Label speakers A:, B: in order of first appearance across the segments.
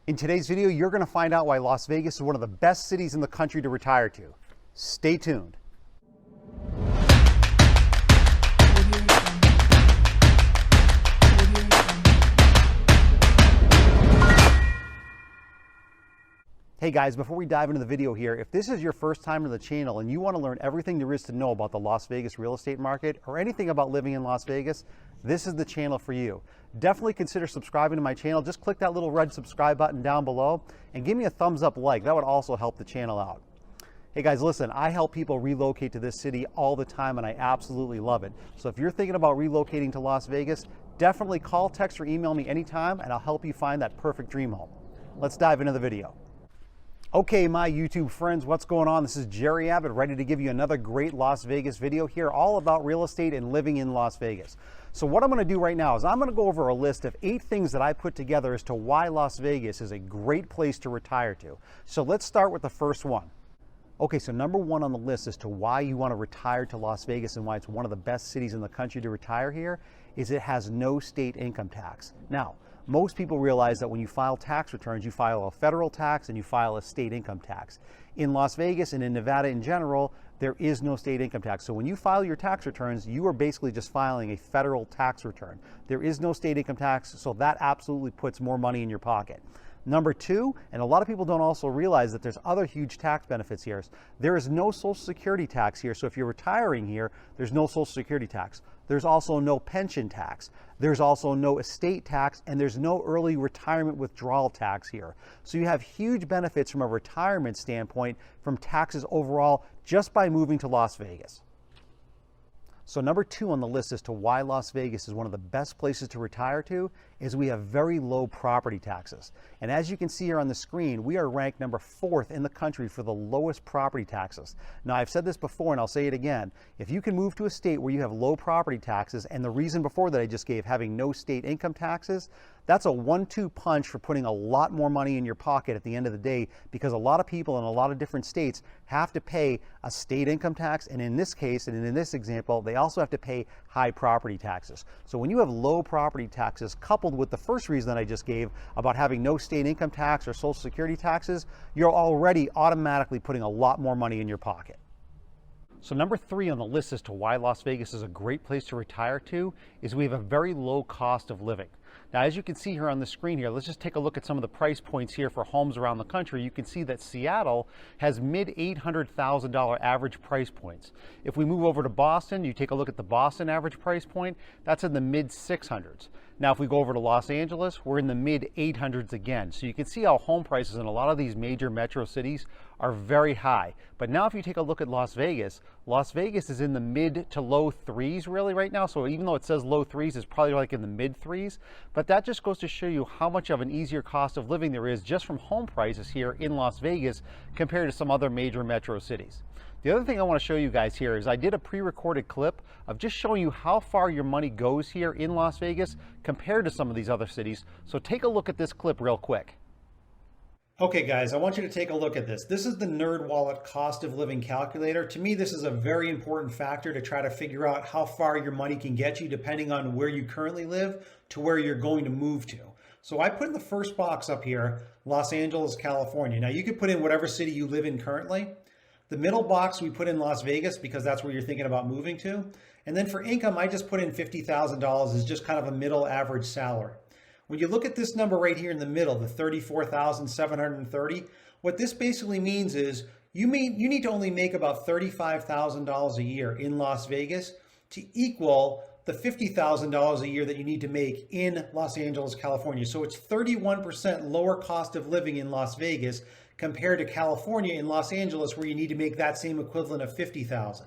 A: In today's video, you're going to find out why Las Vegas is one of the best cities in the country to retire to. Stay tuned. Hey guys, before we dive into the video here, if this is your first time on the channel and you want to learn everything there is to know about the Las Vegas real estate market or anything about living in Las Vegas, this is the channel for you. Definitely consider subscribing to my channel. Just click that little red subscribe button down below and give me a thumbs up like. That would also help the channel out. Hey guys, listen, I help people relocate to this city all the time and I absolutely love it. So if you're thinking about relocating to Las Vegas, definitely call, text, or email me anytime and I'll help you find that perfect dream home. Let's dive into the video. Okay, my YouTube friends, what's going on? This is Jerry Abbott, ready to give you another great Las Vegas video here, all about real estate and living in Las Vegas. So what I'm going to do right now is I'm going to go over a list of 8 things that I put together as to why Las Vegas is a great place to retire to. So let's start with the first one. Okay, so number 1 on the list as to why you want to retire to Las Vegas and why it's one of the best cities in the country to retire here is it has no state income tax. Now, most people realize that when you file tax returns, you file a federal tax and you file a state income tax. In Las Vegas and in Nevada in general, there is no state income tax. So when you file your tax returns, you are basically just filing a federal tax return. There is no state income tax, so that absolutely puts more money in your pocket. Number 2, and a lot of people don't also realize that there's other huge tax benefits here. There is no Social Security tax here. So if you're retiring here, there's no Social Security tax. There's also no pension tax. There's also no estate tax, and there's no early retirement withdrawal tax here. So you have huge benefits from a retirement standpoint from taxes overall just by moving to Las Vegas. So number 2 on the list as to why Las Vegas is one of the best places to retire to is we have very low property taxes. And as you can see here on the screen, we are ranked number 4th in the country for the lowest property taxes. Now, I've said this before and I'll say it again. If you can move to a state where you have low property taxes, and the reason before that I just gave, having no state income taxes, that's a 1-2 punch for putting a lot more money in your pocket at the end of the day, because a lot of people in a lot of different states have to pay a state income tax, and in this case, and in this example, they also have to pay high property taxes. So when you have low property taxes coupled with the first reason that I just gave about having no state income tax or Social Security taxes, you're already automatically putting a lot more money in your pocket. So number 3 on the list as to why Las Vegas is a great place to retire to is we have a very low cost of living. Now, as you can see here on the screen here, let's just take a look at some of the price points here for homes around the country. You can see that Seattle has mid $800,000 average price points. If we move over to Boston, you take a look at the Boston average price point, that's in the mid 600s. Now, if we go over to Los Angeles, we're in the mid 800s again. So you can see how home prices in a lot of these major metro cities are very high. But now if you take a look at Las Vegas is in the mid to low 3s really right now. So even though it says low 3s, it's probably like in the mid 3s. But that just goes to show you how much of an easier cost of living there is just from home prices here in Las Vegas compared to some other major metro cities. The other thing I want to show you guys here is I did a pre-recorded clip of just showing you how far your money goes here in Las Vegas compared to some of these other cities. So take a look at this clip real quick. Okay guys, I want you to take a look at this. This is the NerdWallet cost of living calculator. To me, this is a very important factor to try to figure out how far your money can get you depending on where you currently live to where you're going to move to. So I put in the first box up here, Los Angeles, California. Now you could put in whatever city you live in currently. The middle box we put in Las Vegas because that's where you're thinking about moving to. And then for income, I just put in $50,000 as just kind of a middle average salary. When you look at this number right here in the middle, the $34,730, what this basically means is you need to only make about $35,000 a year in Las Vegas to equal the $50,000 a year that you need to make in Los Angeles, California. So it's 31% lower cost of living in Las Vegas compared to California in Los Angeles, where you need to make that same equivalent of $50,000.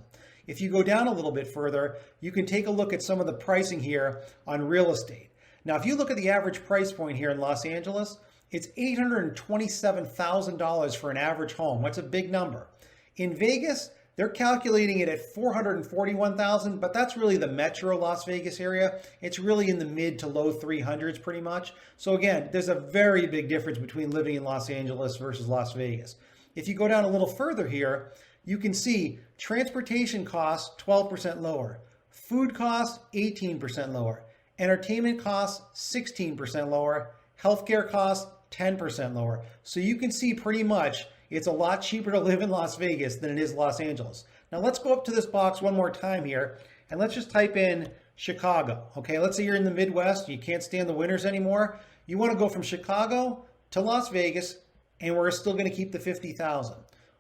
A: If you go down a little bit further, you can take a look at some of the pricing here on real estate. Now, if you look at the average price point here in Los Angeles, it's $827,000 for an average home. That's a big number. In Vegas, they're calculating it at $441,000, but that's really the metro Las Vegas area. It's really in the mid to low 300s pretty much. So again, there's a very big difference between living in Los Angeles versus Las Vegas. If you go down a little further here, you can see transportation costs 12% lower, food costs 18% lower, entertainment costs 16% lower, healthcare costs 10% lower. So you can see pretty much it's a lot cheaper to live in Las Vegas than it is Los Angeles. Now let's go up to this box one more time here, and let's just type in Chicago. Okay, let's say you're in the Midwest, you can't stand the winters anymore. You want to go from Chicago to Las Vegas, and we're still going to keep the $50,000.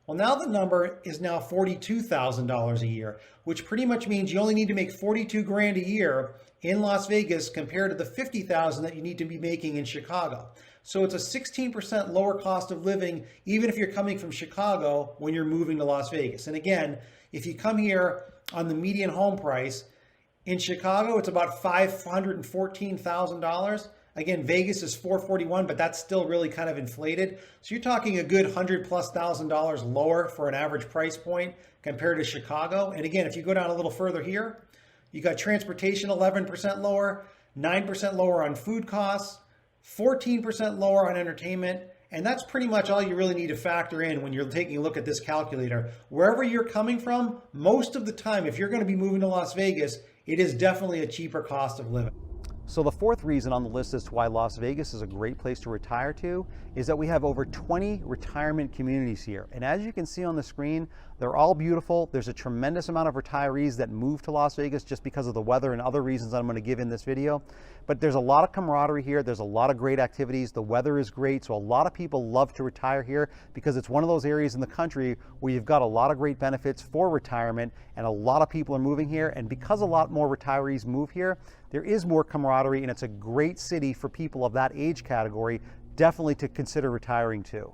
A: Well, now the number is now $42,000 a year, which pretty much means you only need to make 42 grand a year in Las Vegas compared to the 50,000 that you need to be making in Chicago. So it's a 16% lower cost of living, even if you're coming from Chicago when you're moving to Las Vegas. And again, if you come here on the median home price, in Chicago, it's about $514,000. Again, Vegas is $441,000, but that's still really kind of inflated. So you're talking a good $100,000+ lower for an average price point compared to Chicago. And again, if you go down a little further here, you got transportation 11% lower, 9% lower on food costs, 14% lower on entertainment. And that's pretty much all you really need to factor in when you're taking a look at this calculator. Wherever you're coming from, most of the time, if you're going to be moving to Las Vegas, it is definitely a cheaper cost of living. So the fourth reason on the list as to why Las Vegas is a great place to retire to is that we have over 20 retirement communities here. And as you can see on the screen, they're all beautiful. There's a tremendous amount of retirees that move to Las Vegas just because of the weather and other reasons I'm going to give in this video. But there's a lot of camaraderie here. There's a lot of great activities. The weather is great. So a lot of people love to retire here because it's one of those areas in the country where you've got a lot of great benefits for retirement, and a lot of people are moving here. And because a lot more retirees move here, there is more camaraderie, and it's a great city for people of that age category definitely to consider retiring to.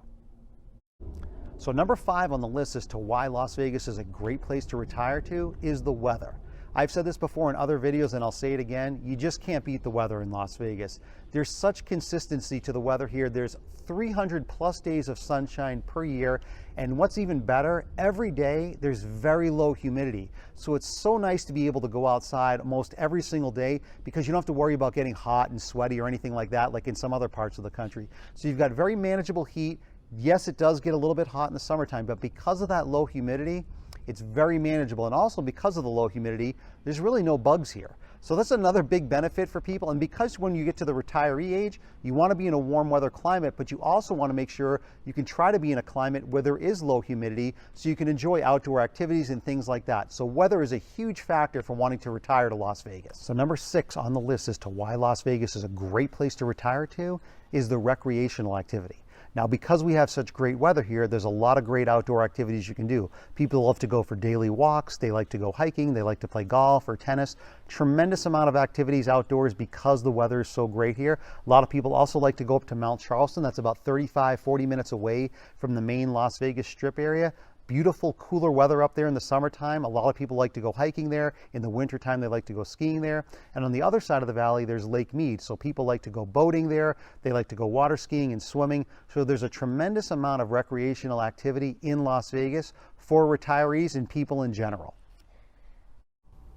A: So number 5 on the list as to why Las Vegas is a great place to retire to is the weather. I've said this before in other videos, and I'll say it again, you just can't beat the weather in Las Vegas. There's such consistency to the weather here. There's 300+ days of sunshine per year, and what's even better, every day there's very low humidity. So it's so nice to be able to go outside almost every single day because you don't have to worry about getting hot and sweaty or anything like that, like in some other parts of the country. So you've got very manageable heat. Yes, it does get a little bit hot in the summertime, but because of that low humidity, it's very manageable. And also because of the low humidity, there's really no bugs here. So that's another big benefit for people. And because when you get to the retiree age, you want to be in a warm weather climate, but you also want to make sure you can try to be in a climate where there is low humidity so you can enjoy outdoor activities and things like that. So weather is a huge factor for wanting to retire to Las Vegas. So number 6 on the list as to why Las Vegas is a great place to retire to is the recreational activity. Now, because we have such great weather here, there's a lot of great outdoor activities you can do. People love to go for daily walks. They like to go hiking. They like to play golf or tennis. Tremendous amount of activities outdoors because the weather is so great here. A lot of people also like to go up to Mount Charleston. That's about 35-40 minutes away from the main Las Vegas Strip area. Beautiful, cooler weather up there in the summertime. A lot of people like to go hiking there. In the wintertime, they like to go skiing there. And on the other side of the valley, there's Lake Mead. So people like to go boating there. They like to go water skiing and swimming. So there's a tremendous amount of recreational activity in Las Vegas for retirees and people in general.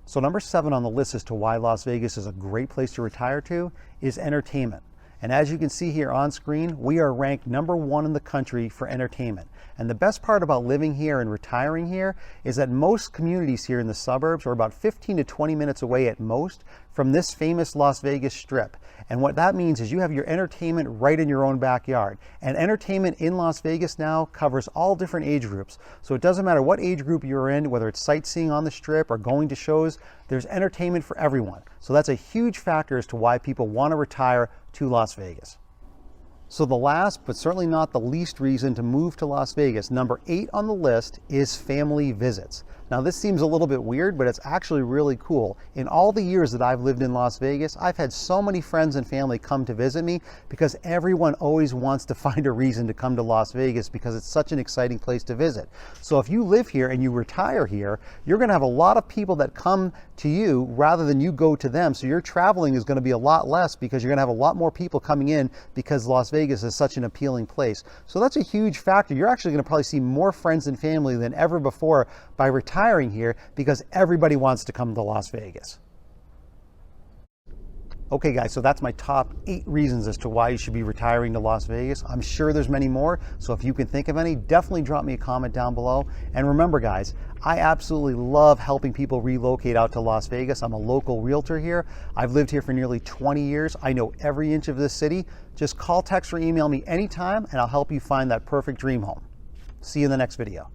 A: So number 7 on the list as to why Las Vegas is a great place to retire to is entertainment. And as you can see here on screen, we are ranked number 1 in the country for entertainment. And the best part about living here and retiring here is that most communities here in the suburbs are about 15 to 20 minutes away at most from this famous Las Vegas Strip. And what that means is you have your entertainment right in your own backyard. And entertainment in Las Vegas now covers all different age groups. So it doesn't matter what age group you're in, whether it's sightseeing on the Strip or going to shows, there's entertainment for everyone. So that's a huge factor as to why people want to retire to Las Vegas. So the last, but certainly not the least reason to move to Las Vegas, number 8 on the list is family visits. Now this seems a little bit weird, but it's actually really cool. In all the years that I've lived in Las Vegas, I've had so many friends and family come to visit me because everyone always wants to find a reason to come to Las Vegas because it's such an exciting place to visit. So if you live here and you retire here, you're going to have a lot of people that come to you rather than you go to them. So your traveling is going to be a lot less because you're going to have a lot more people coming in because Las Vegas is such an appealing place. So that's a huge factor. You're actually going to probably see more friends and family than ever before by retiring here because everybody wants to come to Las Vegas. Okay guys, so that's my top 8 reasons as to why you should be retiring to Las Vegas. I'm sure there's many more, so if you can think of any, definitely drop me a comment down below. And remember guys, I absolutely love helping people relocate out to Las Vegas. I'm a local realtor here. I've lived here for nearly 20 years. I know every inch of this city. Just call, text, or email me anytime and I'll help you find that perfect dream home. See you in the next video.